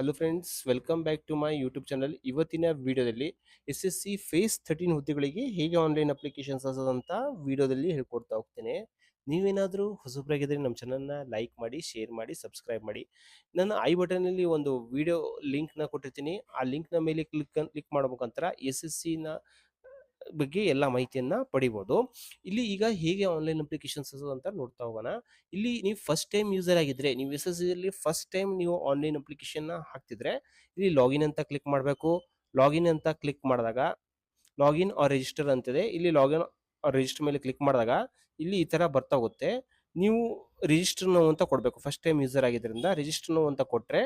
Hello friends, welcome back to my YouTube channel. ಇವತ್ತಿನ ವಿಡಿಯೋದಲ್ಲಿ SSC face 13 ಹುದ್ದೆಗಳಿಗೆ ಹೇಗೆ ಆನ್ಲೈನ್ ಅಪ್ಲಿಕೇಶನ್ಸ್ ಅಂತ ವಿಡಿಯೋದಲ್ಲಿ ಹೇಳ್ಕೊಡ್ತಾ ಹೋಗ್ತೇನೆ. ನೀವೇನಾದರೂ ಹೊಸಬರಾಗಿದ್ದರೆ ನಮ್ಮ ಚಾನಲ್ನ ಲೈಕ್ ಮಾಡಿ, ಶೇರ್ ಮಾಡಿ, ಸಬ್ಸ್ಕ್ರೈಬ್ ಮಾಡಿ. ನನ್ನ ಐ ಬಟನಲ್ಲಿ ಒಂದು ವಿಡಿಯೋ ಲಿಂಕ್ನ ಕೊಟ್ಟಿರ್ತೀನಿ. ಆ ಲಿಂಕ್ನ ಮೇಲೆ ಕ್ಲಿಕ್ ಮಾಡೋ ಮುಖಾಂತರ SSCನ ಬಗ್ಗೆ ಎಲ್ಲ ಮಾಹಿತಿಯನ್ನ ಪಡಿಬೋದು. ಇಲ್ಲಿ ಈಗ ಹೇಗೆ ಆನ್ಲೈನ್ ಅಪ್ಲಿಕೇಶನ್ಸ್ ಅಂತ ನೋಡ್ತಾ ಹೋಗೋಣ. ಇಲ್ಲಿ ನೀವು ಫಸ್ಟ್ ಟೈಮ್ ಯೂಸರ್ ಆಗಿದ್ರೆ, ನೀವು SSC ಅಲ್ಲಿ ಫಸ್ಟ್ ಟೈಮ್ ನೀವು ಆನ್ಲೈನ್ ಅಪ್ಲಿಕೇಶನ್ ಹಾಕ್ತಿದ್ರೆ ಇಲ್ಲಿ ಲಾಗಿನ್ ಅಂತ ಕ್ಲಿಕ್ ಮಾಡಬೇಕು. ಲಾಗಿನ್ ಅಂತ ಕ್ಲಿಕ್ ಮಾಡಿದಾಗ ಲಾಗಿನ್ ಆರ್ ರಿಜಿಸ್ಟರ್ ಅಂತಿದೆ. ಇಲ್ಲಿ ಲಾಗಿನ್ ಆರ್ ರಿಜಿಸ್ಟರ್ ಮೇಲೆ ಕ್ಲಿಕ್ ಮಾಡಿದಾಗ ಇಲ್ಲಿ ಈ ತರ ಬರ್ತಾ ಹೋಗುತ್ತೆ. ನೀವು ರಿಜಿಸ್ಟರ್ ನೋ ಅಂತ ಕೊಡಬೇಕು. ಫಸ್ಟ್ ಟೈಮ್ ಯೂಸರ್ ಆಗಿದ್ರಿಂದ ರಿಜಿಸ್ಟರ್ ನೋ ಅಂತ ಕೊಟ್ರೆ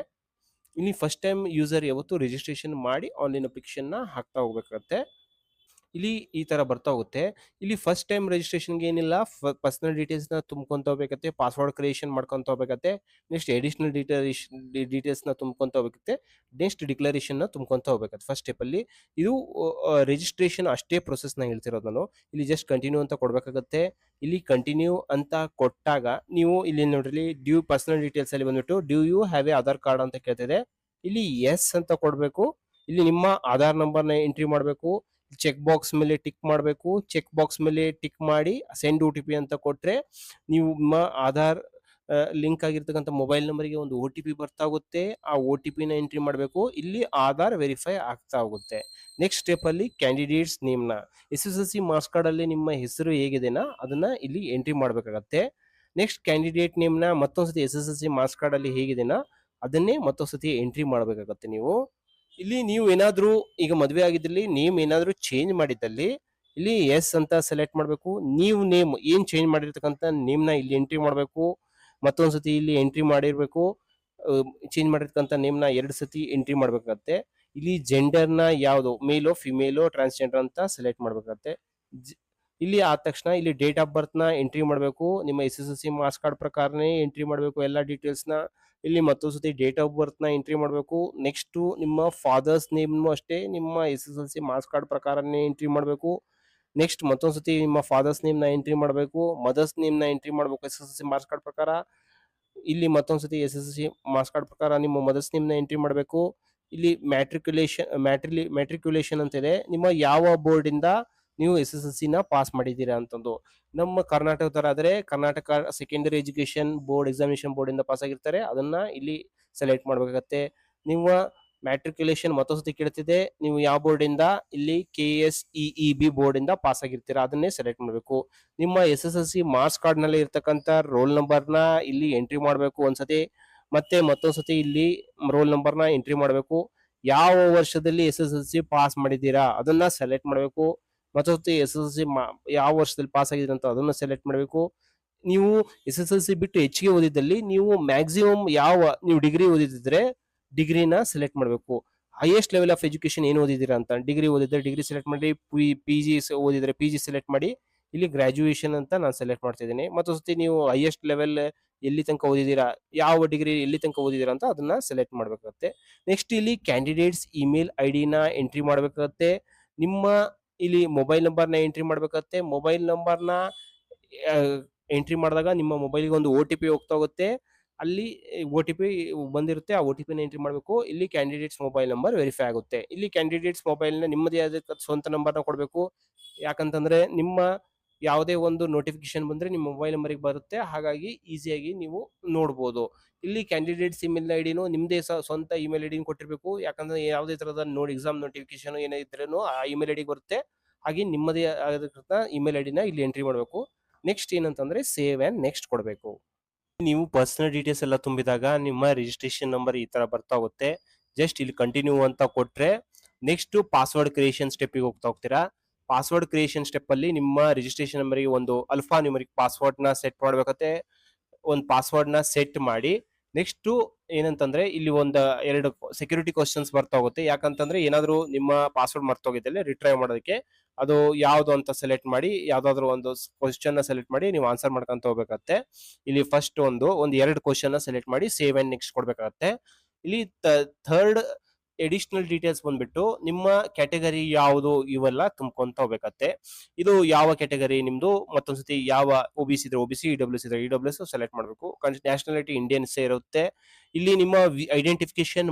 ಇಲ್ಲಿ ಫಸ್ಟ್ ಟೈಮ್ ಯೂಸರ್ ಯಾವತ್ತು ರಿಜಿಸ್ಟ್ರೇಷನ್ ಮಾಡಿ ಆನ್ಲೈನ್ ಅಪ್ಲಿಕೇಶನ್ ಹಾಕ್ತಾ ಹೋಗ್ಬೇಕಾಗತ್ತೆ. ಇಲ್ಲಿ ಈ ತರ ಬರ್ತಾ ಹೋಗುತ್ತೆ. ಇಲ್ಲಿ ಫಸ್ಟ್ ಟೈಮ್ ರಿಜಿಸ್ಟ್ರೇಷನ್ಗೆ ಏನಿಲ್ಲ, ಪರ್ಸನಲ್ ಡೀಟೇಲ್ಸ್ನ ತುಂಬ್ಕೊಂತ ಹೋಗ್ಬೇಕತ್ತೆ, ಪಾಸ್ವರ್ಡ್ ಕ್ರಿಯೇಷನ್ ಮಾಡ್ಕೊಂತ ಹೋಗ್ಬೇಕತ್ತೆ, ನೆಕ್ಸ್ಟ್ ಎಡಿಷನಲ್ ಡೀಟೇಲ್ಸ್ನ ತುಂಬ್ಕೊಂತ ಹೋಗ್ಬೇಕತ್ತೆ, ನೆಕ್ಸ್ಟ್ ಡಿಕ್ಲರೇಷನ್ನ ತುಂಬ್ಕೊಂತ ಹೋಗ್ಬೇಕತ್ತೆ ಫಸ್ಟ್ ಸ್ಟೆಪ್ ಅಲ್ಲಿ. ಇದು ರಿಜಿಸ್ಟ್ರೇಷನ್ ಅಷ್ಟೇ ಪ್ರೊಸೆಸ್ನ ಹೇಳ್ತಿರೋದು ನಾನು. ಇಲ್ಲಿ ಜಸ್ಟ್ ಕಂಟಿನ್ಯೂ ಅಂತ ಕೊಡ್ಬೇಕಾಗತ್ತೆ. ಇಲ್ಲಿ ಕಂಟಿನ್ಯೂ ಅಂತ ಕೊಟ್ಟಾಗ ನೀವು ಇಲ್ಲಿ ನೋಡ್ರಿ, ಡ್ಯೂ ಪರ್ಸನಲ್ ಡೀಟೇಲ್ಸ್ ಅಲ್ಲಿ ಬಂದ್ಬಿಟ್ಟು do you have a Aadhaar card ಅಂತ ಕೇಳ್ತಿದೆ. ಇಲ್ಲಿ ಎಸ್ ಅಂತ ಕೊಡಬೇಕು. ಇಲ್ಲಿ ನಿಮ್ಮ ಆಧಾರ್ ನಂಬರ್ನ ಎಂಟ್ರಿ ಮಾಡಬೇಕು. ಚೆಕ್ ಬಾಕ್ಸ್ ಮೇಲೆ ಟಿಕ್ ಮಾಡಬೇಕು. ಚೆಕ್ ಬಾಕ್ಸ್ ಮೇಲೆ ಟಿಕ್ ಮಾಡಿ ಸೆಂಡ್ OTP ಅಂತ ಕೊಟ್ರೆ ನೀವು ನಿಮ್ಮ ಆಧಾರ್ ಲಿಂಕ್ ಆಗಿರ್ತಕ್ಕಂಥ ಮೊಬೈಲ್ ನಂಬರ್ಗೆ ಒಂದು OTP ಬರ್ತಾ ಹೋಗುತ್ತೆ. ಆ OTP ನ ಎಂಟ್ರಿ ಮಾಡಬೇಕು. ಇಲ್ಲಿ ಆಧಾರ್ ವೆರಿಫೈ ಆಗ್ತಾ ಹೋಗುತ್ತೆ. ನೆಕ್ಸ್ಟ್ ಸ್ಟೆಪ್ ಅಲ್ಲಿ ಕ್ಯಾಂಡಿಡೇಟ್ಸ್ ನೇಮ್ನ, SSLC ಮಾರ್ಕ್ಸ್ ಕಾರ್ಡ್ ಅಲ್ಲಿ ನಿಮ್ಮ ಹೆಸರು ಹೇಗಿದೆನಾ ಅದನ್ನ ಇಲ್ಲಿ ಎಂಟ್ರಿ ಮಾಡಬೇಕಾಗತ್ತೆ. ನೆಕ್ಸ್ಟ್ ಕ್ಯಾಂಡಿಡೇಟ್ ನೇಮ್ನ ಮತ್ತೊಂದ್ಸತಿ SSLC ಮಾರ್ಕ್ಸ್ ಕಾರ್ಡ್ ಅಲ್ಲಿ ಹೇಗಿದೆನಾ ಅದನ್ನೇ ಮತ್ತೊಂದ್ಸತಿ ಎಂಟ್ರಿ ಮಾಡಬೇಕಾಗತ್ತೆ ನೀವು. ಇಲ್ಲಿ ನೀವು ಏನಾದ್ರೂ ಈಗ ಮದುವೆ ಆಗಿದ್ದಲ್ಲಿ ನೇಮ್ ಏನಾದ್ರೂ ಚೇಂಜ್ ಮಾಡಿದ್ದಲ್ಲಿ ಇಲ್ಲಿ ಎಸ್ ಅಂತ ಸೆಲೆಕ್ಟ್ ಮಾಡಬೇಕು. ನೀವು ನೇಮ್ ಏನ್ ಚೇಂಜ್ ಮಾಡಿರ್ತಕ್ಕಂಥ ನೇಮ್ನ ಇಲ್ಲಿ ಎಂಟ್ರಿ ಮಾಡಬೇಕು. ಮತ್ತೊಂದ್ಸತಿ ಇಲ್ಲಿ ಎಂಟ್ರಿ ಮಾಡಿರ್ಬೇಕು. ಚೇಂಜ್ ಮಾಡಿರ್ತಕ್ಕಂಥ ನೇಮ್ನ 2 ಸತಿ ಎಂಟ್ರಿ ಮಾಡ್ಬೇಕಾಗತ್ತೆ. ಇಲ್ಲಿ ಜೆಂಡರ್ನ ಯಾವುದು, ಮೇಲೋ ಫಿಮೇಲೋ ಟ್ರಾನ್ಸ್ಜೆಂಡರ್ ಅಂತ ಸೆಲೆಕ್ಟ್ ಮಾಡ್ಬೇಕಾಗತ್ತೆ. ಇಲ್ಲಿ ಆದ ತಕ್ಷಣ ಇಲ್ಲಿ ಡೇಟ್ ಆಫ್ ಬರ್ತ್ ನ ಎಂಟ್ರಿ ಮಾಡಬೇಕು. ನಿಮ್ಮ SSLC ಮಾರ್ಕ್ಸ್ ಕಾರ್ಡ್ ಪ್ರಕಾರನೇ ಎಂಟ್ರಿ ಮಾಡಬೇಕು ಎಲ್ಲ ಡೀಟೇಲ್ಸ್ನ. ಇಲ್ಲಿ ಮತ್ತೊಂದ್ಸತಿ ಡೇಟ್ ಆಫ್ ಬರ್ತ್ ನ ಎಂಟ್ರಿ ಮಾಡಬೇಕು. ನೆಕ್ಸ್ಟ್ ನಿಮ್ಮ ಫಾದರ್ಸ್ ನೇಮ್ ಅಷ್ಟೇ ನಿಮ್ಮ SSLC ಮಾರ್ಕ್ಸ್ ಕಾರ್ಡ್ ಪ್ರಕಾರನೇ ಎಂಟ್ರಿ ಮಾಡಬೇಕು. ನೆಕ್ಸ್ಟ್ ಮತ್ತೊಂದ್ಸತಿ ನಿಮ್ಮ ಫಾದರ್ಸ್ ನೇಮ್ ನ ಎಂಟ್ರಿ ಮಾಡಬೇಕು. ಮದರ್ಸ್ ನೇಮ್ ನ ಎಂಟ್ರಿ ಮಾಡಬೇಕು SSLC ಮಾರ್ಕ್ಸ್ ಕಾರ್ಡ್ ಪ್ರಕಾರ. ಇಲ್ಲಿ ಮತ್ತೊಂದ್ಸತಿ SSLC ಮಾರ್ಕ್ಸ್ ಕಾರ್ಡ್ ಪ್ರಕಾರ ನಿಮ್ಮ ಮದರ್ಸ್ ನೇಮ್ ನ ಎಂಟ್ರಿ ಮಾಡಬೇಕು. ಇಲ್ಲಿ ಮ್ಯಾಟ್ರಿಕ್ಯುಲೇಷನ್ ಅಂತ ಇದೆ, ನಿಮ್ಮ ಯಾವ ಬೋರ್ಡ್ ಇಂದ ನೀವು SSLC ನ ಪಾಸ್ ಮಾಡಿದ್ದೀರಾ ಅಂತಂದು. ನಮ್ಮ ಕರ್ನಾಟಕ ತರ ಆದ್ರೆ Karnataka secondary education board examination board ಇಂದ ಪಾಸ್ ಆಗಿರ್ತಾರೆ, ಅದನ್ನ ಇಲ್ಲಿ ಸೆಲೆಕ್ಟ್ ಮಾಡ್ಬೇಕಾಗತ್ತೆ. ನಿಮ್ಮ ಮ್ಯಾಟ್ರಿಕ್ಯುಲೇಷನ್ ಮತ್ತೊಂದ್ಸತಿ ಕೇಳ್ತಿದೆ, ನೀವು ಯಾವ ಬೋರ್ಡ್ ಇಂದ, ಇಲ್ಲಿ KSEEB ಬೋರ್ಡ್ ಇಂದ ಪಾಸ್ ಆಗಿರ್ತೀರಾ ಅದನ್ನೇ ಸೆಲೆಕ್ಟ್ ಮಾಡಬೇಕು. ನಿಮ್ಮ SSLC ಮಾರ್ಕ್ಸ್ ಕಾರ್ಡ್ ನಲ್ಲಿ ಇರ್ತಕ್ಕಂಥ ರೋಲ್ ನಂಬರ್ನ ಇಲ್ಲಿ ಎಂಟ್ರಿ ಮಾಡಬೇಕು ಒಂದ್ಸತಿ. ಮತ್ತೆ ಮತ್ತೊಂದ್ಸತಿ ಇಲ್ಲಿ ರೋಲ್ ನಂಬರ್ನ ಎಂಟ್ರಿ ಮಾಡಬೇಕು. ಯಾವ ವರ್ಷದಲ್ಲಿ SSLC ಪಾಸ್ ಮಾಡಿದ್ದೀರಾ ಅದನ್ನ ಸೆಲೆಕ್ಟ್ ಮಾಡಬೇಕು. ಮತ್ತೊಂದ್ಸತಿ SSLC ಯಾವ ವರ್ಷದಲ್ಲಿ ಪಾಸ್ ಆಗಿದ್ರೆ ಅಂತ ಅದನ್ನ ಸೆಲೆಕ್ಟ್ ಮಾಡಬೇಕು. ನೀವು SSLC ಬಿಟ್ಟು ಹೆಚ್ಚಿಗೆ ಓದಿದ್ದಲ್ಲಿ ನೀವು ಮ್ಯಾಕ್ಸಿಮಮ್ ನೀವು ಡಿಗ್ರಿ ಓದಿದ್ರೆ ಡಿಗ್ರಿನ ಸೆಲೆಕ್ಟ್ ಮಾಡಬೇಕು. ಹೈಯೆಸ್ಟ್ ಲೆವೆಲ್ ಆಫ್ ಎಜುಕೇಶನ್ ಏನು ಓದಿದ್ದೀರಾ ಅಂತ, ಡಿಗ್ರಿ ಓದಿದ್ರೆ ಡಿಗ್ರಿ ಸೆಲೆಕ್ಟ್ ಮಾಡಿ, PG ಓದಿದ್ರೆ PG ಸೆಲೆಕ್ಟ್ ಮಾಡಿ. ಇಲ್ಲಿ ಗ್ರಾಜುಯೇಷನ್ ಅಂತ ನಾನು ಸೆಲೆಕ್ಟ್ ಮಾಡ್ತಾ ಇದ್ದೀನಿ. ಮತ್ತೊಂದ್ಸತಿ ನೀವು ಹೈಯೆಸ್ಟ್ ಲೆವೆಲ್ ಎಲ್ಲಿ ತನಕ ಓದಿದ್ದೀರಾ, ಯಾವ ಡಿಗ್ರಿ ಎಲ್ಲಿ ತನಕ ಓದಿದ್ದೀರಾ ಅಂತ ಅದನ್ನ ಸೆಲೆಕ್ಟ್ ಮಾಡ್ಬೇಕಾಗತ್ತೆ. ನೆಕ್ಸ್ಟ್ ಇಲ್ಲಿ ಕ್ಯಾಂಡಿಡೇಟ್ಸ್ ಇಮೇಲ್ ID ನ ಎಂಟ್ರಿ ಮಾಡ್ಬೇಕಾಗತ್ತೆ. ನಿಮ್ಮ ಇಲ್ಲಿ ಮೊಬೈಲ್ ನಂಬರ್ನ ಎಂಟ್ರಿ ಮಾಡ್ಬೇಕಾಗತ್ತೆ. ಮೊಬೈಲ್ ನಂಬರ್ನ ಎಂಟ್ರಿ ಮಾಡಿದಾಗ ನಿಮ್ಮ ಮೊಬೈಲ್ಗೆ ಒಂದು OTP ಹೋಗ್ತಾ ಹೋಗುತ್ತೆ. ಅಲ್ಲಿ OTP ಬಂದಿರುತ್ತೆ, ಆ OTP ನ ಎಂಟ್ರಿ ಮಾಡಬೇಕು. ಇಲ್ಲಿ ಕ್ಯಾಂಡಿಡೇಟ್ಸ್ ಮೊಬೈಲ್ ನಂಬರ್ ವೆರಿಫೈ ಆಗುತ್ತೆ. ಇಲ್ಲಿ ಕ್ಯಾಂಡಿಡೇಟ್ಸ್ ಮೊಬೈಲ್ನ ನಿಮ್ಮದೇ ಆದ ಸ್ವಂತ ನಂಬರ್ನ ಕೊಡಬೇಕು. ಯಾಕಂತಂದ್ರೆ ನಿಮ್ಮ ಯಾವುದೇ ಒಂದು ನೋಟಿಫಿಕೇಶನ್ ಬಂದ್ರೆ ನಿಮ್ಮ ಮೊಬೈಲ್ ನಂಬರ್ಗೆ ಬರುತ್ತೆ, ಹಾಗಾಗಿ ಈಸಿಯಾಗಿ ನೀವು ನೋಡ್ಬೋದು. ಇಲ್ಲಿ ಕ್ಯಾಂಡಿಡೇಟ್ಸ್ ಇಮೇಲ್ ಐಡಿನೂ ನಿಮ್ಮದೇ ಸ್ವಂತ ಇಮೇಲ್ ಐಡಿನ ಕೊಟ್ಟಿರಬೇಕು. ಯಾಕಂದ್ರೆ ಯಾವುದೇ ತರಹದ ಎಕ್ಸಾಮ್ ನೋಟಿಫಿಕೇಶನ್ ಏನೇ ಇದ್ರೂ ಆ ಇಮೇಲ್ ಐಡಿಗೆ ಬರುತ್ತೆ. ಹಾಗೆ ನಿಮ್ಮದೇ ಆಗಿರ್ತಕ್ಕಂಥ ಇಮೇಲ್ ಐಡಿನ ಇಲ್ಲಿ ಎಂಟ್ರಿ ಮಾಡಬೇಕು. ನೆಕ್ಸ್ಟ್ ಏನಂತಂದ್ರೆ ಸೇವ್ ಆ್ಯಂಡ್ ನೆಕ್ಸ್ಟ್ ಕೊಡಬೇಕು. ನೀವು ಪರ್ಸನಲ್ ಡೀಟೇಲ್ಸ್ ಎಲ್ಲ ತುಂಬಿದಾಗ ನಿಮ್ಮ ರಿಜಿಸ್ಟ್ರೇಷನ್ ನಂಬರ್ ಈ ತರ ಬರ್ತಾ ಹೋಗುತ್ತೆ. ಜಸ್ಟ್ ಇಲ್ಲಿ ಕಂಟಿನ್ಯೂ ಅಂತ ಕೊಟ್ರೆ ನೆಕ್ಸ್ಟ್ ಪಾಸ್ವರ್ಡ್ ಕ್ರಿಯೇಷನ್ ಸ್ಟೆಪ್ಗೆ ಹೋಗ್ತೀರಾ. ಪಾಸ್ವರ್ಡ್ ಕ್ರಿಯೇಷನ್ ಸ್ಟೆಪ್ ಅಲ್ಲಿ ನಿಮ್ಮ ರಿಜಿಸ್ಟ್ರೇಷನ್ ನಂಬರ್ಗೆ ಒಂದು ಅಲ್ಫಾ ನ್ಯೂಮರಿಕ್ ಪಾಸ್ವರ್ಡ್ ನ ಸೆಟ್ ಮಾಡ್ಬೇಕತ್ತೆ. ಒಂದು ಪಾಸ್ವರ್ಡ್ ನ ಸೆಟ್ ಮಾಡಿ ನೆಕ್ಸ್ಟ್ ಏನಂತಂದ್ರೆ ಇಲ್ಲಿ ಒಂದು 2 ಸೆಕ್ಯೂರಿಟಿ ಕ್ವಶನ್ಸ್ ಬರ್ತಾ ಹೋಗುತ್ತೆ. ಯಾಕಂತಂದ್ರೆ ಏನಾದ್ರು ನಿಮ್ಮ ಪಾಸ್ವರ್ಡ್ ಮರ್ತೋಗಿದ್ದಲ್ಲಿ ರಿಟ್ರೈವ್ ಮಾಡೋದಕ್ಕೆ ಅದು ಯಾವ್ದು ಅಂತ ಸೆಲೆಕ್ಟ್ ಮಾಡಿ, ಯಾವ್ದಾದ್ರು ಒಂದು ಕ್ವಶನ್ ನ ಸೆಲೆಕ್ಟ್ ಮಾಡಿ ನೀವು ಆನ್ಸರ್ ಮಾಡ್ಕೊಂತ ಹೋಗ್ಬೇಕಾಗತ್ತೆ. ಇಲ್ಲಿ ಫಸ್ಟ್ ಒಂದು 2 ಕ್ವಶನ್ ನ ಸೆಲೆಕ್ಟ್ ಮಾಡಿ ಸೇವ್ ಅಂಡ್ ನೆಕ್ಸ್ಟ್ ಕೊಡ್ಬೇಕಾಗತ್ತೆ. ಇಲ್ಲಿ ಥರ್ಡ್ ಎಡಿಷನಲ್ ಡೀಟೇಲ್ಸ್ ಬಂದ್ಬಿಟ್ಟು ನಿಮ್ಮ ಕ್ಯಾಟಗರಿ ಯಾವುದು ಇವೆಲ್ಲ ತುಂಬ್ಕೊಂತ ಹೋಗ್ಬೇಕತ್ತೆ. ಇದು ಯಾವ ಕ್ಯಾಟಗರಿ ನಿಮ್ದು, ಮತ್ತೊಂದ್ಸತಿ ಯಾವ OBC ಇದ್ರೆ OBC, EWS ಇದ್ರೆ EWS ಸೆಲೆಕ್ಟ್ ಮಾಡಬೇಕು. ನ್ಯಾಷನಾಲಿಟಿ ಇಂಡಿಯನ್ಸ್ ಇರುತ್ತೆ. ಇಲ್ಲಿ ನಿಮ್ಮ ಐಡೆಂಟಿಫಿಕೇಶನ್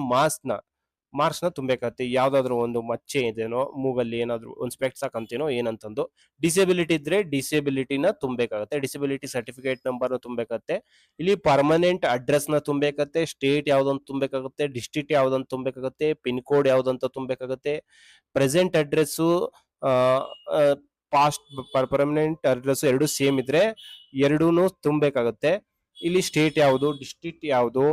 ಮಾರ್ಕ್ಸ್ ನ ತುಂಬಬೇಕಾಗತ್ತೆ. ಯಾವ್ದಾದ್ರು ಒಂದು ಮಚ್ಚೆ ಇದೇನೋ, ಮೂಗಲ್ಲಿ ಏನಾದ್ರು ಒಂದು ಸ್ಪೆಕ್ಟ್ಸ್ ಹಾಕಂತೇನೋ ಏನಂತಂದು. ಡಿಸೇಬಿಲಿಟಿ ಇದ್ರೆ ಡಿಸೇಬಿಲಿಟಿನ ತುಂಬಬೇಕಾಗತ್ತೆ. ಡಿಸೇಬಿಲಿಟಿ ಸರ್ಟಿಫಿಕೇಟ್ ನಂಬರ್ ತುಂಬಬೇಕಾಗತ್ತೆ. ಇಲ್ಲಿ ಪರ್ಮನೆಂಟ್ ಅಡ್ರೆಸ್ ನ ತುಂಬಬೇಕಾಗತ್ತೆ. ಸ್ಟೇಟ್ ಯಾವ್ದಂತ ತುಂಬಬೇಕಾಗುತ್ತೆ, ಡಿಸ್ಟ್ರಿಕ್ಟ್ ಯಾವ್ದಂತ ತುಂಬಬೇಕಾಗತ್ತೆ, ಪಿನ್ ಕೋಡ್ ಯಾವ್ದಂತ ತುಂಬಬೇಕಾಗತ್ತೆ. Present address, past permanent address ಎರಡು ಸೇಮ್ ಇದ್ರೆ ಎರಡೂನು ತುಂಬಬೇಕಾಗತ್ತೆ. ಇಲ್ಲಿ ಸ್ಟೇಟ್ ಯಾವುದು, ಡಿಸ್ಟ್ರಿಕ್ಟ್ ಯಾವುದು,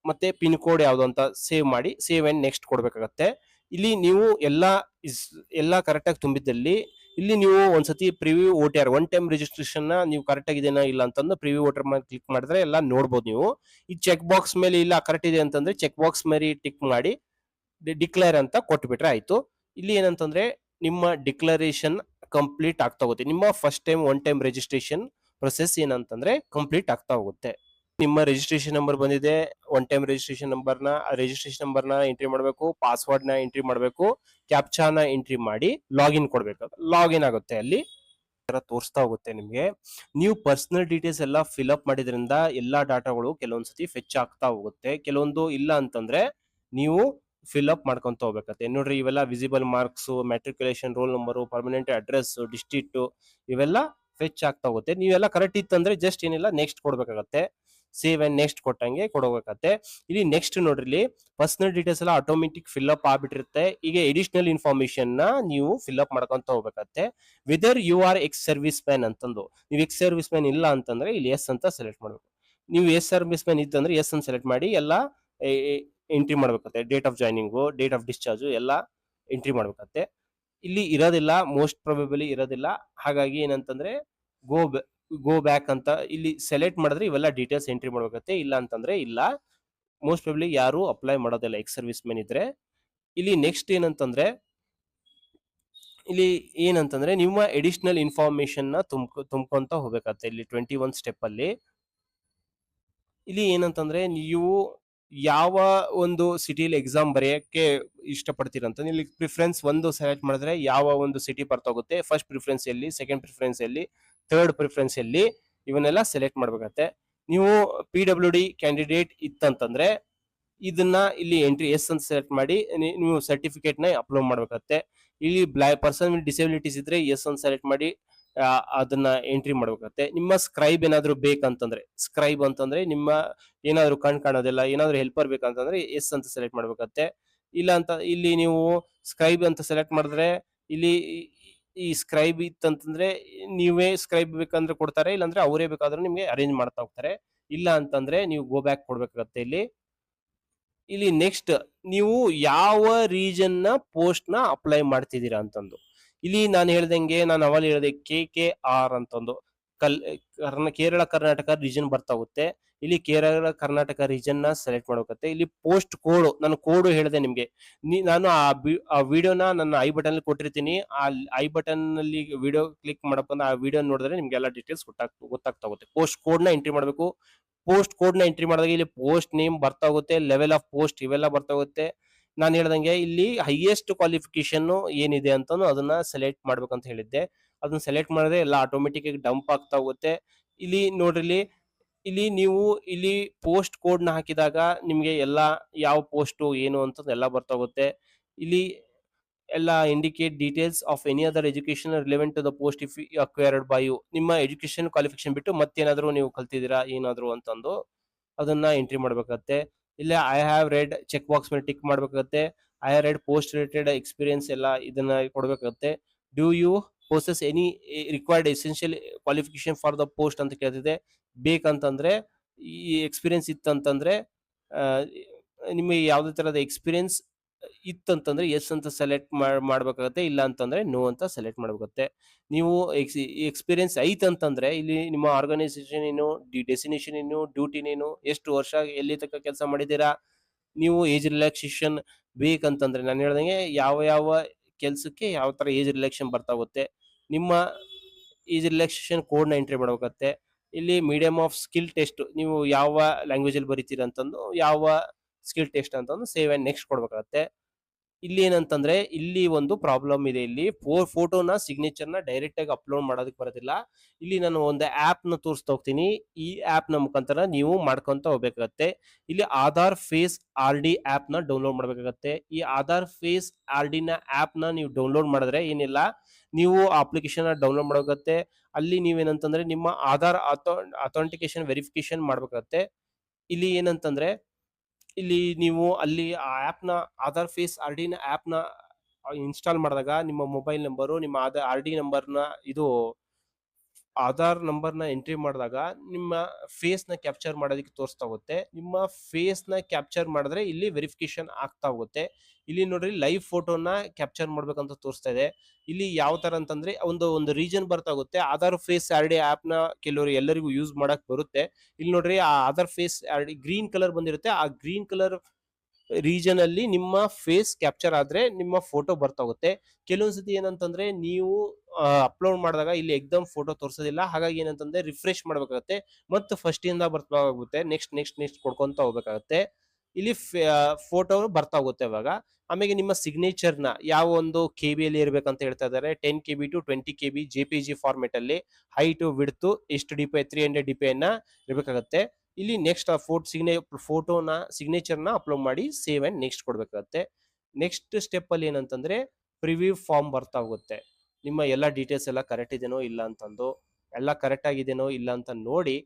ಮತ್ತೆ ಪಿನ್ ಕೋಡ್ ಯಾವುದು ಅಂತ ಸೇವ್ ಮಾಡಿ ಸೇವ್ ಅಂಡ್ ನೆಕ್ಸ್ಟ್ ಕೊಡ್ಬೇಕಾಗತ್ತೆ. ಇಲ್ಲಿ ನೀವು ಎಲ್ಲಾ ಕರೆಕ್ಟ್ ಆಗಿ ತುಂಬಿದ್ದಲ್ಲಿ ಇಲ್ಲಿ ನೀವು ಒಂದ್ಸತಿ preview OTR one time registration ನ ನೀವು ಕರೆಕ್ಟ್ ಆಗಿದೆನಾ ಇಲ್ಲ ಅಂತಂದು ಪ್ರಿವ್ಯೂ OTR ಮೇಲೆ ಕ್ಲಿಕ್ ಮಾಡಿದ್ರೆ ಎಲ್ಲ ನೋಡ್ಬೋದು ನೀವು. ಈ ಚೆಕ್ ಬಾಕ್ಸ್ ಮೇಲೆ ಇಲ್ಲ ಕರೆಕ್ಟ್ ಇದೆ ಅಂತಂದ್ರೆ ಚೆಕ್ ಬಾಕ್ಸ್ ಮೇಲೆ ಟಿಕ್ ಮಾಡಿ ಡಿಕ್ಲೇರ್ ಅಂತ ಕೊಟ್ಬಿಟ್ರೆ ಆಯ್ತು. ಇಲ್ಲಿ ಏನಂತಂದ್ರೆ ನಿಮ್ಮ ಡಿಕ್ಲರೇಷನ್ ಕಂಪ್ಲೀಟ್ ಆಗ್ತಾ ಹೋಗುತ್ತೆ. ನಿಮ್ಮ first time one time registration process ಏನಂತಂದ್ರೆ ಕಂಪ್ಲೀಟ್ ಆಗ್ತಾ ಹೋಗುತ್ತೆ. ನಿಮ್ಮ ರಿಜಿಸ್ಟ್ರೇಷನ್ ನಂಬರ್ ಬಂದಿದೆ, ಒನ್ ಟೈಮ್ ರಿಜಿಸ್ಟ್ರೇಷನ್ ನಂಬರ್ನ ಎಂಟ್ರಿ ಮಾಡಬೇಕು, ಪಾಸ್ವರ್ಡ್ ನ ಎಂಟ್ರಿ ಮಾಡಬೇಕು, ಕ್ಯಾಪ್ಚಾನ ಎಂಟ್ರಿ ಮಾಡಿ ಲಾಗಿನ್ ಕೊಡ್ಬೇಕು. ಲಾಗಿನ್ ಆಗುತ್ತೆ. ಅಲ್ಲಿ ತೋರಿಸ್ತಾ ಹೋಗುತ್ತೆ ನಿಮ್ಗೆ. ನೀವು ಪರ್ಸನಲ್ ಡೀಟೇಲ್ಸ್ ಎಲ್ಲ ಫಿಲ್ ಅಪ್ ಮಾಡಿದ್ರಿಂದ ಎಲ್ಲಾ ಡಾಟಾಗಳು ಕೆಲವೊಂದ್ಸತಿ ಫೆಚ್ ಆಗ್ತಾ ಹೋಗುತ್ತೆ. ಕೆಲವೊಂದು ಇಲ್ಲ ಅಂತಂದ್ರೆ ನೀವು ಫಿಲ್ ಅಪ್ ಮಾಡ್ಕೊಂತ ಹೋಗ್ಬೇಕತ್ತೆ. ನೋಡ್ರಿ, ಇವೆಲ್ಲ visible marks, matriculation roll number, permanent address, district ಇವೆಲ್ಲ ಫೆಚ್ ಆಗ್ತಾ ಹೋಗುತ್ತೆ. ನೀವೆಲ್ಲ ಕರೆಕ್ಟ್ ಇತ್ತಂದ್ರೆ ಜಸ್ಟ್ ಏನಿಲ್ಲ ನೆಕ್ಸ್ಟ್ ಕೊಡ್ಬೇಕಾಗತ್ತೆ. ಸೇವ್ ಅಂಡ್ ನೆಕ್ಸ್ಟ್ ಕೊಟ್ಟಂಗೆ ಕೊಡೋಗತ್ತೆ. ಇಲ್ಲಿ ನೆಕ್ಸ್ಟ್ ನೋಡ್ರಿ, ಇಲ್ಲಿ ಪರ್ಸನಲ್ ಡೀಟೇಲ್ಸ್ ಎಲ್ಲ ಆಟೋಮೆಟಿಕ್ ಫಿಲ್ ಅಪ್ ಆಗ್ಬಿಟ್ಟಿರುತ್ತೆ. ಈಗ ಎಡಿಷನಲ್ ಇನ್ಫಾರ್ಮೇಶನ್ ನ ನೀವು ಫಿಲ್ ಅಪ್ ಮಾಡ್ಕೊಂತ ಹೋಗ್ಬೇಕತ್ತೆ. Whether you are ex serviceman ಅಂತಂದು, ನೀವು ಎಕ್ಸ್ ಸರ್ವಿಸ್ ಮ್ಯಾನ್ ಇಲ್ಲ ಅಂತಂದ್ರೆ ಇಲ್ಲಿ ಎಸ್ ಅಂತ ಸೆಲೆಕ್ಟ್ ಮಾಡ್ಬೇಕು. ನೀವು ಎಸ್ ಸರ್ವಿಸ್ ಮ್ಯಾನ್ ಇತ್ತಂದ್ರೆ ಎಸ್ ಅಂತ ಸೆಲೆಕ್ಟ್ ಮಾಡಿ ಎಲ್ಲ ಎಂಟ್ರಿ ಮಾಡ್ಬೇಕತ್ತೆ. Date of joining, date of discharge ಎಲ್ಲ ಎಂಟ್ರಿ ಮಾಡ್ಬೇಕತ್ತೆ. ಇಲ್ಲಿ ಇರೋದಿಲ್ಲ, ಮೋಸ್ಟ್ ಪ್ರೊಬೆಬಲಿ ಇರೋದಿಲ್ಲ. ಹಾಗಾಗಿ ಏನಂತಂದ್ರೆ ಗೋ ಬ್ಯಾಕ್ ಅಂತ ಇಲ್ಲಿ ಸೆಲೆಕ್ಟ್ ಮಾಡಿದ್ರೆ ಇವೆಲ್ಲ ಡೀಟೇಲ್ಸ್ ಎಂಟ್ರಿ ಮಾಡ್ಬೇಕತ್ತೆ. ಇಲ್ಲ ಅಂತಂದ್ರೆ ಇಲ್ಲ, ಮೋಸ್ಟ್ ಪ್ರಾಬಬ್ಲಿ ಯಾರು ಅಪ್ಲೈ ಮಾಡೋದಿಲ್ಲ ಎಕ್ಸ್ ಸರ್ವಿಸ್ ಮೆನ್ ಇದ್ರೆ. ಇಲ್ಲಿ ನೆಕ್ಸ್ಟ್ ಏನಂತಂದ್ರೆ ನಿಮ್ಮ ಎಡಿಷನಲ್ ಇನ್ಫಾರ್ಮೇಶನ್ ನ ತುಂಬ್ಕೊಂತ ಹೋಗ್ಬೇಕತ್ತೆ. ಇಲ್ಲಿ 21 ಸ್ಟೆಪ್ ಅಲ್ಲಿ ಇಲ್ಲಿ ಏನಂತಂದ್ರೆ ನೀವು ಯಾವ ಒಂದು ಸಿಟಿಲಿ ಎಕ್ಸಾಮ್ ಬರೆಯಕ್ಕೆ ಇಷ್ಟಪಡ್ತೀರಂತ ಇಲ್ಲಿ ಪ್ರಿಫರೆನ್ಸ್ ಒಂದು ಸೆಲೆಕ್ಟ್ ಮಾಡಿದ್ರೆ ಯಾವ ಒಂದು ಸಿಟಿ ಬರ್ತಾಗುತ್ತೆ, ಫಸ್ಟ್ ಪ್ರಿಫರೆನ್ಸ್ ಎಲ್ಲಿ, ಸೆಕೆಂಡ್ ಪ್ರಿಫರೆನ್ಸ್ ಎಲ್ಲಿ, ಥರ್ಡ್ ಪ್ರಿಫರೆನ್ಸ್ ಎಲ್ಲಿ, ಇವನ್ನೆಲ್ಲ ಸೆಲೆಕ್ಟ್ ಮಾಡ್ಬೇಕತ್ತೆ. ನೀವು PWD ಕ್ಯಾಂಡಿಡೇಟ್ ಇತ್ತಂತಂದ್ರೆ ಇದನ್ನ ಇಲ್ಲಿ ಎಂಟ್ರಿ ಎಸ್ ಅಂತ ಸೆಲೆಕ್ಟ್ ಮಾಡಿ ನೀವು ಸರ್ಟಿಫಿಕೇಟ್ ನ ಅಪ್ಲೋಡ್ ಮಾಡ್ಬೇಕತ್ತೆ. ಇಲ್ಲಿ ಪರ್ಸನ್ ವಿತ್ ಡಿಸೇಬಿಲಿಟೀಸ್ ಇದ್ರೆ ಎಸ್ ಅಂತ ಸೆಲೆಕ್ಟ್ ಮಾಡಿ ಅದನ್ನ ಎಂಟ್ರಿ ಮಾಡ್ಬೇಕತ್ತೆ. ನಿಮ್ಮ ಸ್ಕ್ರೈಬ್ ಏನಾದ್ರು ಬೇಕಂತಂದ್ರೆ, ಸ್ಕ್ರೈಬ್ ಅಂತಂದ್ರೆ ನಿಮ್ಮ ಏನಾದ್ರು ಕಾಣೋದಿಲ್ಲ, ಏನಾದ್ರು ಹೆಲ್ಪರ್ ಬೇಕಂತಂದ್ರೆ ಎಸ್ ಅಂತ ಸೆಲೆಕ್ಟ್ ಮಾಡ್ಬೇಕತ್ತೆ. ಇಲ್ಲ ಅಂತ ಇಲ್ಲಿ ನೀವು ಸ್ಕ್ರೈಬ್ ಅಂತ ಸೆಲೆಕ್ಟ್ ಮಾಡಿದ್ರೆ ಇಲ್ಲಿ ಈ ಸ್ಕ್ರೈಬ್ ಇತ್ತಂತಂದ್ರೆ ನೀವೇ ಸ್ಕ್ರೈಬ್ ಬೇಕಂದ್ರೆ ಕೊಡ್ತಾರೆ, ಇಲ್ಲಾಂದ್ರೆ ಅವರೇ ಬೇಕಾದ್ರೂ ನಿಮ್ಗೆ ಅರೇಂಜ್ ಮಾಡ್ತಾ ಹೋಗ್ತಾರೆ. ಇಲ್ಲ ಅಂತಂದ್ರೆ ನೀವು ಗೋ ಬ್ಯಾಕ್ ಕೊಡ್ಬೇಕಾಗತ್ತೆ. ಇಲ್ಲಿ ನೆಕ್ಸ್ಟ್ ನೀವು ಯಾವ ರೀಜನ್ ನ ಪೋಸ್ಟ್ ನ ಅಪ್ಲೈ ಮಾಡ್ತಿದ್ದೀರಾ ಅಂತಂದು. ಇಲ್ಲಿ ನಾನು ಹೇಳ್ದಂಗೆ, ನಾನು ಅವಾಗ ಹೇಳಿದೆ KKR ಅಂತಂದು ಕೇರಳ ಕರ್ನಾಟಕ ರೀಜನ್ ಬರ್ತಾ ಹೋಗುತ್ತೆ. ಇಲ್ಲಿ ಕೇರಳ ಕರ್ನಾಟಕ ರೀಜನ್ ನ ಸೆಲೆಕ್ಟ್ ಮಾಡ್ಬೇಕತ್ತೆ. ಇಲ್ಲಿ ಪೋಸ್ಟ್ ಕೋಡ್, ನಾನು ಕೋಡ್ ಹೇಳಿದೆ ನಿಮ್ಗೆ. ನಾನು ಆ ವಿಡಿಯೋನ ನನ್ನ ಐ ಬಟನ್ ಅಲ್ಲಿ ಕೊಟ್ಟಿರ್ತೀನಿ. ಆ ಐ ಬಟನ್ ಅಲ್ಲಿ ವಿಡಿಯೋ ಕ್ಲಿಕ್ ಮಾಡಪ್ಪ ಆ ವಿಡಿಯೋ ನೋಡಿದ್ರೆ ನಿಮ್ಗೆ ಎಲ್ಲ ಡೀಟೇಲ್ಸ್ ಗೊತ್ತಾಗ್ತಾ ಹೋಗುತ್ತೆ. ಪೋಸ್ಟ್ ಕೋಡ್ ನ ಎಂಟ್ರಿ ಮಾಡಬೇಕು. ಪೋಸ್ಟ್ ಕೋಡ್ ನ ಎಂಟ್ರಿ ಮಾಡಿದಾಗ ಇಲ್ಲಿ ಪೋಸ್ಟ್ ನೇಮ್ ಬರ್ತಾ ಹೋಗುತ್ತೆ, ಲೆವೆಲ್ ಆಫ್ ಪೋಸ್ಟ್ ಇವೆಲ್ಲ ಬರ್ತಾ ಹೋಗುತ್ತೆ. ನಾನು ಹೇಳ್ದಂಗೆ ಇಲ್ಲಿ ಹೈಯೆಸ್ಟ್ ಕ್ವಾಲಿಫಿಕೇಶನ್ ಏನಿದೆ ಅಂತ ಅದನ್ನ ಸೆಲೆಕ್ಟ್ ಮಾಡ್ಬೇಕಂತ ಹೇಳಿದ್ದೆ. ಅದನ್ನ ಸೆಲೆಕ್ಟ್ ಮಾಡಿದ್ರೆ ಎಲ್ಲ ಆಟೋಮೆಟಿಕ್ ಆಗಿ ಡಂಪ್ ಆಗ್ತಾ ಹೋಗುತ್ತೆ. ಇಲ್ಲಿ ನೋಡ್ರಿ, ಇಲ್ಲಿ ನೀವು ಇಲ್ಲಿ ಪೋಸ್ಟ್ ಕೋಡ್ ನ ಹಾಕಿದಾಗ ನಿಮ್ಗೆ ಎಲ್ಲ ಯಾವ ಪೋಸ್ಟ್ ಏನು ಅಂತ ಎಲ್ಲ ಬರ್ತಾ ಹೋಗುತ್ತೆ. ಇಲ್ಲಿ ಎಲ್ಲ indicate details of any other education relevant to the post if acquired by you. ನಿಮ್ಮ ಎಜುಕೇಶನ್ ಕ್ವಾಲಿಫಿಕೇಶನ್ ಬಿಟ್ಟು ಮತ್ತೇನಾದ್ರೂ ನೀವು ಕಲ್ತಿದ್ದೀರಾ ಏನಾದ್ರು ಅಂತಂದು ಅದನ್ನ ಎಂಟ್ರಿ ಮಾಡ್ಬೇಕಾಗತ್ತೆ. ಇಲ್ಲ I have read check box ಮೇಲೆ ಟಿಕ್ ಮಾಡ್ಬೇಕಾಗತ್ತೆ. I have read post related experience ಎಲ್ಲ ಇದನ್ನ ಕೊಡ್ಬೇಕಾಗತ್ತೆ. Do you possess any required essential qualification for the post ಅಂತ ಕೇಳ್ತಿದೆ. ಬೇಕಂತಂದ್ರೆ ಈ ಎಕ್ಸ್ಪೀರಿಯನ್ಸ್ ಇತ್ತಂತಂದ್ರೆ ನಿಮಗೆ ಯಾವುದೇ ತರಹದ ಎಕ್ಸ್ಪೀರಿಯನ್ಸ್ ಇತ್ತಂತಂದ್ರೆ ಎಸ್ ಅಂತ ಸೆಲೆಕ್ಟ್ ಮಾಡ್ಬೇಕಾಗತ್ತೆ. ಇಲ್ಲ ಅಂತಂದ್ರೆ ನೋ ಅಂತ ಸೆಲೆಕ್ಟ್ ಮಾಡ್ಬೇಕಾಗತ್ತೆ. ನೀವು ಎಕ್ಸ್ಪೀರಿಯನ್ಸ್ ಐತಂತಂದ್ರೆ ಇಲ್ಲಿ ನಿಮ್ಮ ಆರ್ಗನೈಸೇಷನ್ ಏನು, ಡೆಸಿನೇಷನ್ ಏನು, ಡ್ಯೂಟಿ ಏನು, ಎಷ್ಟು ವರ್ಷ ಎಲ್ಲಿ ತನಕ ಕೆಲಸ ಮಾಡಿದ್ದೀರಾ, ನೀವು ಏಜ್ ರಿಲ್ಯಾಕ್ಸೇಷನ್ ಬೇಕಂತಂದ್ರೆ ನಾನು ಹೇಳ್ದಂಗೆ ಯಾವ ಕೆಲಸಕ್ಕೆ ಯಾವ ತರ ಏಜ್ ರಿಲ್ಯಾಕ್ಸೇಷನ್ ಬರ್ತಾ ಹೋಗುತ್ತೆ. ನಿಮ್ಮ ಏಜ್ ರಿಲ್ಯಾಕ್ಸೇಷನ್ ಕೋಡ್ ನ ಎಂಟ್ರಿ ಮಾಡ್ಬೇಕಾಗತ್ತೆ. ಇಲ್ಲಿ ಮೀಡಿಯಂ ಆಫ್ ಸ್ಕಿಲ್ ಟೆಸ್ಟ್, ನೀವು ಯಾವ ಲ್ಯಾಂಗ್ವೇಜ್ ಅಲ್ಲಿ ಬರೀತೀರ ಅಂತಂದು ಯಾವ ಸ್ಕಿಲ್ ಟೆಸ್ಟ್ ಅಂತಂದು ಸೇವ್ ಅಂಡ್ ನೆಕ್ಸ್ಟ್ ಕೊಡ್ಬೇಕಾಗತ್ತೆ. ಇಲ್ಲಿ ಏನಂತಂದ್ರೆ ಇಲ್ಲಿ ಒಂದು ಪ್ರಾಬ್ಲಮ್ ಇದೆ. ಇಲ್ಲಿ ಫೋಟೋನ ಸಿಗ್ನೇಚರ್ನ ಡೈರೆಕ್ಟ್ ಆಗಿ ಅಪ್ಲೋಡ್ ಮಾಡೋದಕ್ಕೆ ಬರೋದಿಲ್ಲ. ಇಲ್ಲಿ ನಾನು ಒಂದು ಆಪ್ ನ ತೋರಿಸ್ತಾ ಹೋಗ್ತೀನಿ. ಈ ಆಪ್ ನ ಮುಖಾಂತರ ನೀವು ಮಾಡ್ಕೊಂತ ಹೋಗ್ಬೇಕಾಗತ್ತೆ. ಇಲ್ಲಿ Aadhaar face R D app ನ ಡೌನ್ಲೋಡ್ ಮಾಡಬೇಕಾಗತ್ತೆ. ಈ ಆಧಾರ್ ಫೇಸ್ ಆರ್ ಡಿ ನ ಆಪ್ ನ ನೀವು ಡೌನ್ಲೋಡ್ ಮಾಡಿದ್ರೆ ಏನಿಲ್ಲ, ನೀವು ಅಪ್ಲಿಕೇಶನ್ ಡೌನ್ಲೋಡ್ ಮಾಡೋಗತ್ತೆ. ಅಲ್ಲಿ ನೀವೇನಂತಂದ್ರೆ ನಿಮ್ಮ ಆಧಾರ್ ಅಥೆಂಟಿಕೇಶನ್ ವೆರಿಫಿಕೇಶನ್ ಮಾಡ್ಬೇಕಾಗತ್ತೆ. ಇಲ್ಲಿ ಏನಂತಂದ್ರೆ ಇಲ್ಲಿ ನೀವು ಅಲ್ಲಿ ಆ ಆ್ಯಪ್‌ನ ಆಧಾರ್ ಫೇಸ್ ಆರ್.ಡಿ.ನ ಆ್ಯಪ್‌ನ ಇನ್‌ಸ್ಟಾಲ್ ಮಾಡಿದಾಗ ನಿಮ್ಮ ಮೊಬೈಲ್ ನಂಬರು, ನಿಮ್ಮ ಆರ್.ಡಿ ನಂಬರ್‌ನ ಇದು ಆಧಾರ್ ನಂಬರ್‌ನ ಎಂಟ್ರಿ ಮಾಡಿದಾಗ ನಿಮ್ಮ ಫೇಸ್‌ನ ಕ್ಯಾಪ್ಚರ್ ಮಾಡೋದಕ್ಕೆ ತೋರಿಸ್ತಾ ಹೋಗುತ್ತೆ. ನಿಮ್ಮ ಫೇಸ್‌ನ ಕ್ಯಾಪ್ಚರ್ ಮಾಡಿದ್ರೆ ಇಲ್ಲಿ ವೆರಿಫಿಕೇಷನ್ ಆಗ್ತಾ ಹೋಗುತ್ತೆ. ಇಲ್ಲಿ ನೋಡ್ರಿ ಲೈವ್ ಫೋಟೋನ ಕ್ಯಾಪ್ಚರ್ ಮಾಡ್ಬೇಕಂತ ತೋರಿಸ್ತಾ ಇದೆ. ಇಲ್ಲಿ ಯಾವ ತರ ಅಂತಂದ್ರೆ ಒಂದು ರೀಜನ್ ಬರ್ತಾ ಹೋಗುತ್ತೆ. ಆಧಾರ್ ಫೇಸ್ ಆರ್.ಡಿ ಆ್ಯಪ್‌ನ ಕೆಲವರು ಎಲ್ಲರಿಗೂ ಯೂಸ್ ಮಾಡಕ್ ಬರುತ್ತೆ. ಇಲ್ಲಿ ನೋಡ್ರಿ ಆ Aadhaar face R D green colour ಬಂದಿರುತ್ತೆ. ಆ ಗ್ರೀನ್ ಕಲರ್ ರೀಜನ್ ಅಲ್ಲಿ ನಿಮ್ಮ ಫೇಸ್ ಕ್ಯಾಪ್ಚರ್ ಆದ್ರೆ ನಿಮ್ಮ ಫೋಟೋ ಬರ್ತಾ ಹೋಗುತ್ತೆ. ಕೆಲವೊಂದ್ಸತಿ ಏನಂತಂದ್ರೆ ನೀವು ಅಪ್ಲೋಡ್ ಮಾಡಿದಾಗ ಇಲ್ಲಿ ಎಕ್ದಮ್ ಫೋಟೋ ತೋರಿಸೋದಿಲ್ಲ. ಹಾಗಾಗಿ ಏನಂತಂದ್ರೆ ರಿಫ್ರೆಶ್ ಮಾಡ್ಬೇಕಾಗತ್ತೆ. ಮತ್ತೆ ಫಸ್ಟ್ ಇಂದ ಬರ್ತಾ ಹೋಗುತ್ತೆ. ನೆಕ್ಸ್ಟ್ ಕೊಡ್ಕೊಂತ ಹೋಗ್ಬೇಕಾಗತ್ತೆ. ಇಲ್ಲಿ ಫೋಟೋ ಬರ್ತಾ ಹೋಗುತ್ತೆ ಅವಾಗ. ಆಮೇಲೆ ನಿಮ್ಮ ಸಿಗ್ನೇಚರ್ನ ಯಾವ ಒಂದು ಕೆಬಿಯಲ್ಲಿ ಇರ್ಬೇಕಂತ ಹೇಳ್ತಾ ಇದ್ದಾರೆ. 10 KB to 20 KB JPG format ಅಲ್ಲಿ ಹೈಟ್ ವಿಡ್ತ್ ಎಷ್ಟು ಡಿಪಿ 300 ಡಿಪಿ ಅನ್ನ ಇರ್ಬೇಕಾಗತ್ತೆ. ಇಲ್ಲಿ ನೆಕ್ಸ್ಟ್ ಫೋಟೋನ ಸಿಗ್ನೇಚರ್ನ ಅಪ್ಲೋಡ್ ಮಾಡಿ ಸೇವ್ ಅಂಡ್ ನೆಕ್ಸ್ಟ್ ಕೊಡ್ಬೇಕಾಗತ್ತೆ. ನೆಕ್ಸ್ಟ್ ಸ್ಟೆಪ್ ಅಲ್ಲಿ ಏನಂತಂದ್ರೆ ಪ್ರಿವ್ಯೂ ಫಾರ್ಮ್ ಬರ್ತಾ ಹೋಗುತ್ತೆ. ನಿಮ್ಮ ಎಲ್ಲ ಡೀಟೇಲ್ಸ್ ಎಲ್ಲ ಕರೆಕ್ಟ್ ಇದೆನೋ ಇಲ್ಲ ಅಂತಂದು, ಎಲ್ಲ ಕರೆಕ್ಟ್ ಆಗಿದೆನೋ ಇಲ್ಲ ಅಂತ ನೋಡಿ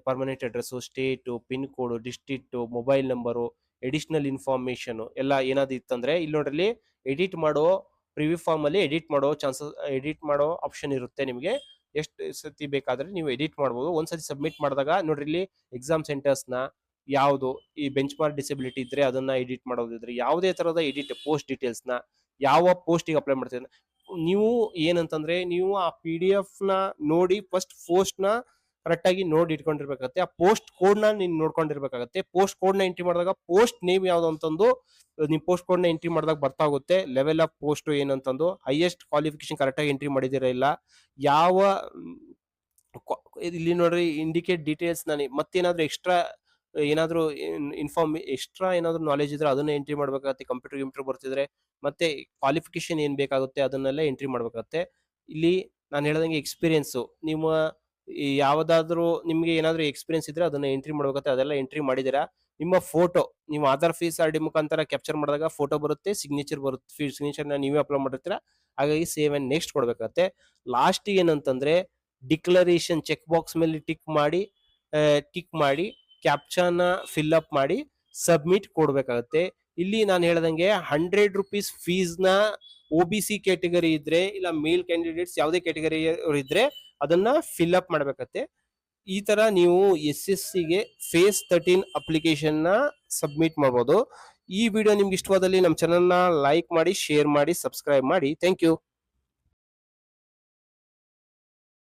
ಪರ್ಮನೆಂಟ್ ಅಡ್ರೆಸ್ಸು, ಸ್ಟೇಟು, ಪಿನ್ ಕೋಡು, district, mobile number, additional information ಎಲ್ಲ ಏನಾದ್ರು ಇತ್ತಂದ್ರೆ ಇಲ್ಲಿ ನೋಡ್ರಿ ಎಡಿಟ್ ಮಾಡೋ ಪ್ರಿವ್ಯೂ ಫಾರ್ಮ್ ಅಲ್ಲಿ ಎಡಿಟ್ ಮಾಡೋ ಆಪ್ಷನ್ ಇರುತ್ತೆ. ನಿಮಗೆ ಎಷ್ಟು ಸತಿ ಬೇಕಾದ್ರೆ ನೀವು ಎಡಿಟ್ ಮಾಡ್ಬೋದು. ಒಂದ್ಸತಿ ಸಬ್ಮಿಟ್ ಮಾಡಿದಾಗ ನೋಡ್ರಿ ಇಲ್ಲಿ ಎಕ್ಸಾಮ್ ಸೆಂಟರ್ಸ್ನ ಯಾವುದು ಈ ಬೆಂಚ್ ಮಾರ್ಕ್ ಡಿಸಬಿಲಿಟಿ ಇದ್ರೆ ಅದನ್ನ ಎಡಿಟ್ ಮಾಡೋದಿದ್ರೆ ಯಾವುದೇ ತರಹದ ಎಡಿಟ್ ಪೋಸ್ಟ್ ಡೀಟೇಲ್ಸ್ನ ಯಾವ ಪೋಸ್ಟಿಗೆ ಅಪ್ಲೈ ಮಾಡ್ತೀವಿ ನೀವು ಏನಂತಂದ್ರೆ ನೀವು ಆ ಪಿ ಡಿ ಎಫ್ ನ ನೋಡಿ ಫಸ್ಟ್ ಪೋಸ್ಟ್ ನ ಕರೆಕ್ಟ್ ಆಗಿ ನೋಡಿ ಇಟ್ಕೊಂಡಿರ್ಬೇಕಾಗತ್ತೆ. ಆ ಪೋಸ್ಟ್ ಕೋಡ್ ನ ನೀನ್ ನೋಡ್ಕೊಂಡಿರ್ಬೇಕಾಗತ್ತೆ. ಪೋಸ್ಟ್ ಕೋಡ್ ನ ಎಂಟ್ರಿ ಮಾಡಿದಾಗ ಪೋಸ್ಟ್ ನೇಮ್ ಯಾವ್ದು ಅಂತಂದು ನೀವು ಪೋಸ್ಟ್ ಕೋಡ್ ನ ಎಂಟ್ರಿ ಮಾಡಿದಾಗ ಬರ್ತಾ ಹೋಗುತ್ತೆ. ಲೆವೆಲ್ ಆಫ್ ಪೋಸ್ಟ್ ಏನಂತಂದು, ಹೈಯೆಸ್ಟ್ ಕ್ವಾಲಿಫಿಕೇಶನ್ ಕರೆಕ್ಟ್ ಆಗಿ ಎಂಟ್ರಿ ಮಾಡಿದಿರ ಇಲ್ಲ, ಯಾವ ಇಲ್ಲಿ ನೋಡ್ರಿ ಇಂಡಿಕೇಟ್ ಡೀಟೇಲ್ಸ್ ನಾನು ಮತ್ತೇನಾದ್ರೂ ಏನಾದ್ರೂ ಎಕ್ಸ್ಟ್ರಾ ಏನಾದ್ರು ನಾಲೆಜ್ ಇದ್ರೆ ಅದನ್ನ ಎಂಟ್ರಿ ಮಾಡ್ಬೇಕಾಗತ್ತೆ. ಕಂಪ್ಯೂಟರ್ ಬರ್ತಿದ್ರೆ ಮತ್ತೆ ಕ್ವಾಲಿಫಿಕೇಶನ್ ಏನ್ ಬೇಕಾಗುತ್ತೆ ಅದನ್ನೆಲ್ಲ ಎಂಟ್ರಿ ಮಾಡ್ಬೇಕಾಗತ್ತೆ. ಇಲ್ಲಿ ನಾನು ಹೇಳ್ದಂಗೆ ಎಕ್ಸ್ಪೀರಿಯನ್ಸು ನಿಮ್ಮ ಯಾವ್ದಾದ್ರು ನಿಮ್ಗೆ ಏನಾದ್ರು ಎಕ್ಸ್ಪೀರಿಯನ್ಸ್ ಇದ್ರೆ ಅದನ್ನ ಎಂಟ್ರಿ ಮಾಡ್ಬೇಕಾಗತ್ತೆ. ಅದೆಲ್ಲ ಎಂಟ್ರಿ ಮಾಡಿದಿರಾ. ನಿಮ್ಮ ಫೋಟೋ ನೀವು ಆಧಾರ್ ಫೇಸ್ ಆರ್.ಡಿ ಮುಖಾಂತರ ಕ್ಯಾಪ್ಚರ್ ಮಾಡಿದಾಗ ಫೋಟೋ ಬರುತ್ತೆ, ಸಿಗ್ನೇಚರ್ ಬರುತ್ತೆ. ಸಿಗ್ನೇಚರ್ನ ನೀವೇ ಅಪ್ಲೋಡ್ ಮಾಡಿರ್ತೀರಾ. ಹಾಗಾಗಿ ಸೇವ್ ಅಂಡ್ ನೆಕ್ಸ್ಟ್ ಕೊಡ್ಬೇಕಾಗತ್ತೆ. ಲಾಸ್ಟ್ ಏನಂತಂದ್ರೆ ಡಿಕ್ಲರೇಷನ್ ಚೆಕ್ ಬಾಕ್ಸ್ ಮೇಲೆ ಟಿಕ್ ಮಾಡಿ ಕ್ಯಾಪ್ಚಾನ ಫಿಲ್ ಅಪ್ ಮಾಡಿ ಸಬ್ಮಿಟ್ ಕೊಡ್ಬೇಕಾಗತ್ತೆ. ಇಲ್ಲಿ ನಾನು ಹೇಳ್ದಂಗೆ 100 ರೂಪೀಸ್ ಫೀಸ್ ನ OBC ಕ್ಯಾಟಗರಿ ಇದ್ರೆ ಇಲ್ಲ ಮೇಲ್ ಕ್ಯಾಂಡಿಡೇಟ್ಸ್ ಯಾವುದೇ ಕ್ಯಾಟಗರಿ ಇದ್ರೆ ಅದನ್ನ ಫಿಲ್ ಅಪ್ ಮಾಡ್ಬೇಕತ್ತೆ. ಈ ತರ ನೀವು SSC ಗೆ ಫೇಸ್ 13 ಅಪ್ಲಿಕೇಶನ್ ನ ಸಬ್ಮಿಟ್ ಮಾಡಬಹುದು. ಈ ವಿಡಿಯೋ ನಿಮ್ಗೆ ಇಷ್ಟವಾದಲ್ಲಿ ನಮ್ಮ ಚಾನೆಲ್ ನ ಲೈಕ್ ಮಾಡಿ, ಶೇರ್ ಮಾಡಿ, ಸಬ್ಸ್ಕ್ರೈಬ್ ಮಾಡಿ. Thank you.